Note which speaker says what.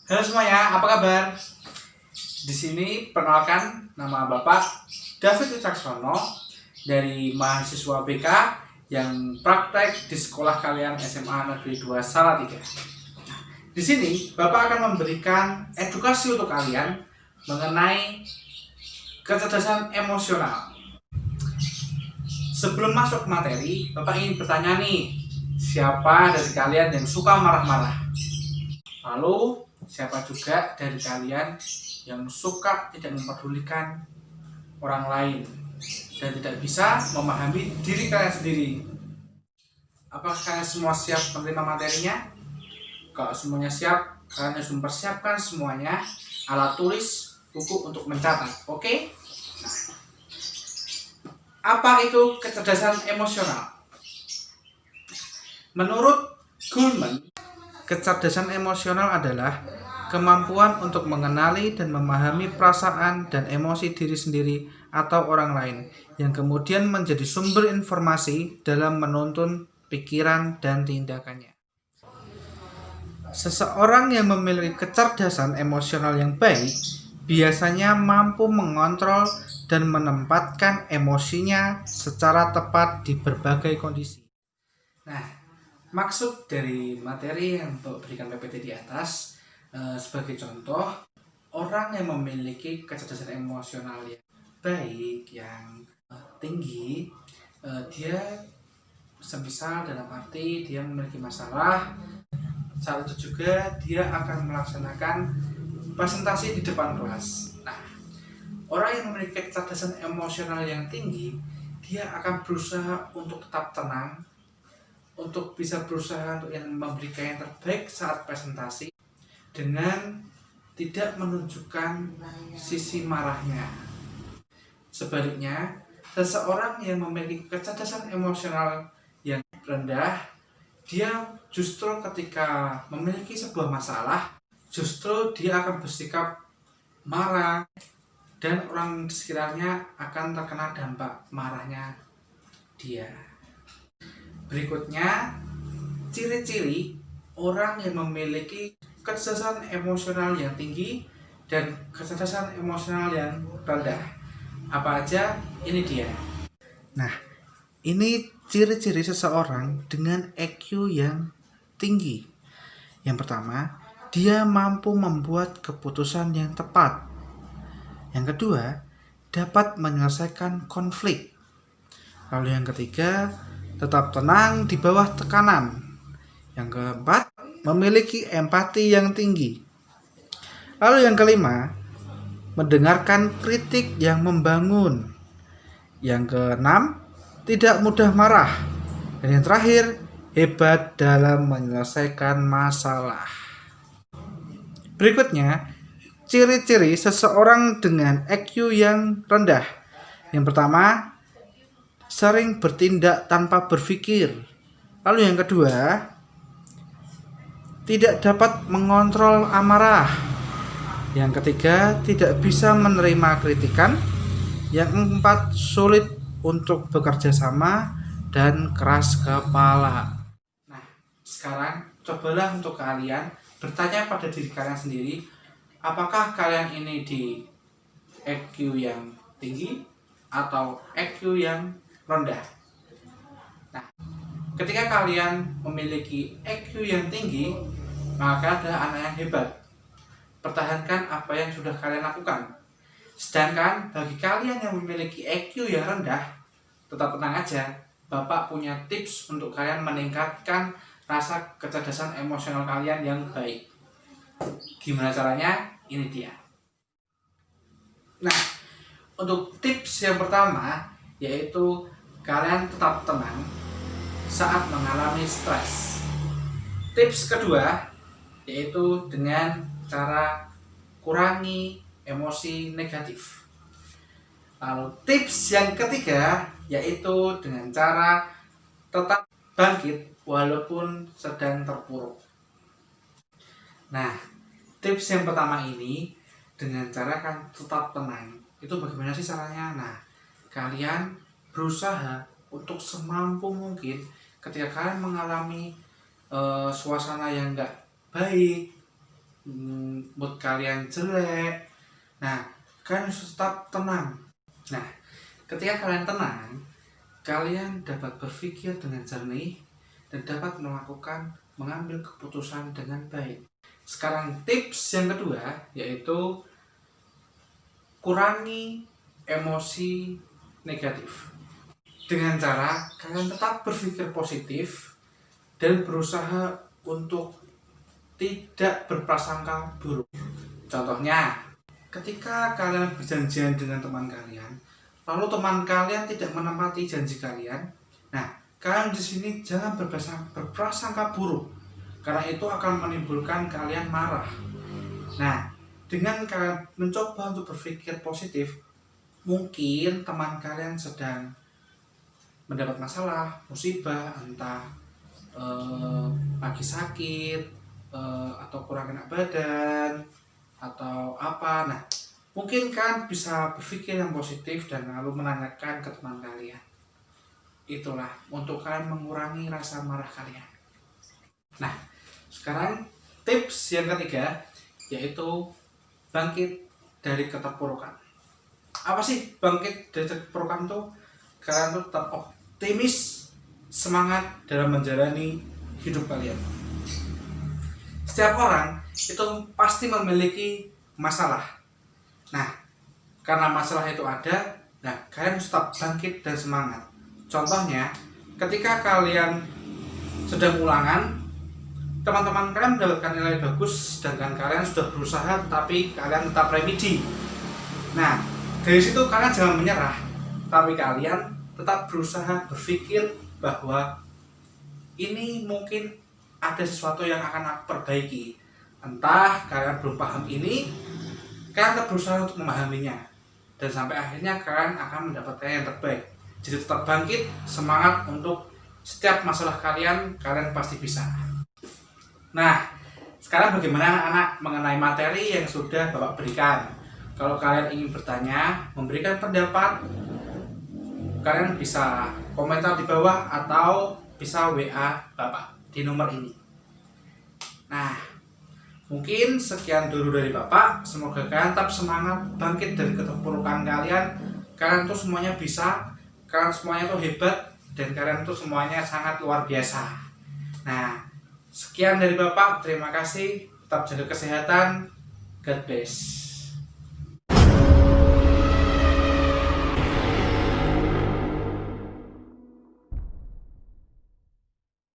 Speaker 1: Halo semuanya, apa kabar? Di sini perkenalkan nama Bapak David Wicaksono dari mahasiswa BK yang praktek di sekolah kalian SMA Negeri 2 Salatiga. Di sini Bapak akan memberikan edukasi untuk kalian mengenai kecerdasan emosional. Sebelum masuk materi, Bapak ingin bertanya nih, siapa dari kalian yang suka marah-marah? Lalu, siapa juga dari kalian yang suka tidak mempedulikan orang lain dan tidak bisa memahami diri kalian sendiri? Apakah kalian semua siap menerima materinya? Kalau semuanya siap, kalian harus mempersiapkan semuanya, alat tulis, buku untuk mencatat. Oke? Nah, apa itu kecerdasan emosional? Menurut Goleman, kecerdasan emosional adalah kemampuan untuk mengenali dan memahami perasaan dan emosi diri sendiri atau orang lain, yang kemudian menjadi sumber informasi dalam menuntun pikiran dan tindakannya. Seseorang yang memiliki kecerdasan emosional yang baik biasanya mampu mengontrol dan menempatkan emosinya secara tepat di berbagai kondisi. Nah, maksud dari materi yang untuk berikan PPT di atas, sebagai contoh, orang yang memiliki kecerdasan emosional yang baik, yang tinggi, dia semisal dalam arti dia memiliki masalah, saat itu juga dia akan melaksanakan presentasi di depan kelas. Nah, orang yang memiliki kecerdasan emosional yang tinggi, dia akan berusaha untuk tetap tenang, untuk bisa berusaha untuk yang memberikan yang terbaik saat presentasi dengan tidak menunjukkan sisi marahnya. Sebaliknya, seseorang yang memiliki kecerdasan emosional yang rendah, dia justru ketika memiliki sebuah masalah, justru dia akan bersikap marah dan orang di sekitarnya akan terkena dampak marahnya dia. Berikutnya, ciri-ciri orang yang memiliki kecerdasan emosional yang tinggi dan kecerdasan emosional yang rendah. Apa aja? Ini dia. Nah, ini ciri-ciri seseorang dengan EQ yang tinggi. Yang pertama, dia mampu membuat keputusan yang tepat. Yang kedua, dapat menyelesaikan konflik. Lalu yang ketiga, tetap tenang di bawah tekanan. Yang keempat, memiliki empati yang tinggi. Lalu yang kelima, mendengarkan kritik yang membangun. Yang keenam, tidak mudah marah. Dan yang terakhir, hebat dalam menyelesaikan masalah. Berikutnya, ciri-ciri seseorang dengan EQ yang rendah. Yang pertama, sering bertindak tanpa berpikir. Lalu yang kedua, tidak dapat mengontrol amarah. Yang ketiga, tidak bisa menerima kritikan. Yang keempat, sulit untuk bekerja sama dan keras kepala. Nah, sekarang cobalah untuk kalian bertanya pada diri kalian sendiri, apakah kalian ini di EQ yang tinggi atau EQ yang rendah. Nah, ketika kalian memiliki EQ yang tinggi, maka adalah anak yang hebat. Pertahankan apa yang sudah kalian lakukan. Sedangkan bagi kalian yang memiliki EQ yang rendah, tetap tenang aja. Bapak punya tips untuk kalian meningkatkan rasa kecerdasan emosional kalian yang baik. Gimana caranya? Ini dia. Nah, untuk tips yang pertama yaitu kalian tetap tenang saat mengalami stres. Tips kedua yaitu dengan cara kurangi emosi negatif. Lalu tips yang ketiga yaitu dengan cara tetap bangkit walaupun sedang terpuruk. Nah, tips yang pertama ini dengan cara kan tetap tenang. Itu bagaimana sih caranya? Nah, kalian berusaha untuk semampu mungkin ketika kalian mengalami suasana yang enggak baik, mood kalian jelek. Nah, kalian harus tetap tenang. Nah, ketika kalian tenang, kalian dapat berpikir dengan jernih dan dapat mengambil keputusan dengan baik. Sekarang tips yang kedua yaitu kurangi emosi negatif. Dengan cara kalian tetap berpikir positif dan berusaha untuk tidak berprasangka buruk. Contohnya, ketika kalian berjanjian dengan teman kalian, lalu teman kalian tidak menepati janji kalian, nah kalian di sini jangan berprasangka buruk, karena itu akan menimbulkan kalian marah. Nah, dengan kalian mencoba untuk berpikir positif, mungkin teman kalian sedang mendapat masalah, musibah, entah lagi sakit, atau kurang enak badan, atau apa. Nah, mungkin kalian bisa berpikir yang positif dan lalu menanyakan ke teman kalian. Itulah untuk kalian mengurangi rasa marah kalian. Nah, sekarang tips yang ketiga yaitu bangkit dari keterpurukan. Apa sih bangkit dari keterpurukan itu? Kalian tuh tetap optimis, semangat dalam menjalani hidup kalian. Setiap orang itu pasti memiliki masalah. Nah, karena masalah itu ada, nah kalian harus tetap bangkit dan semangat. Contohnya, ketika kalian sedang ulangan, teman-teman kalian mendapatkan nilai bagus, sedangkan kalian sudah berusaha tapi kalian tetap remedi. Nah, dari situ kalian jangan menyerah, tapi kalian tetap berusaha berpikir bahwa ini mungkin ada sesuatu yang akan aku perbaiki. Entah kalian belum paham ini, kalian tetap berusaha untuk memahaminya, dan sampai akhirnya kalian akan mendapatkan yang terbaik. Jadi tetap bangkit, semangat untuk setiap masalah kalian pasti bisa. Nah, sekarang bagaimana anak-anak mengenai materi yang sudah Bapak berikan? Kalau kalian ingin bertanya, memberikan pendapat, kalian bisa komentar di bawah atau bisa WA Bapak di nomor ini. Nah, mungkin sekian dulu dari Bapak. Semoga kalian tetap semangat, bangkit dari keterpurukan kalian. Kalian tuh semuanya bisa, kalian semuanya tuh hebat, dan kalian tuh semuanya sangat luar biasa. Nah, sekian dari Bapak. Terima kasih. Tetap jaga kesehatan. God bless.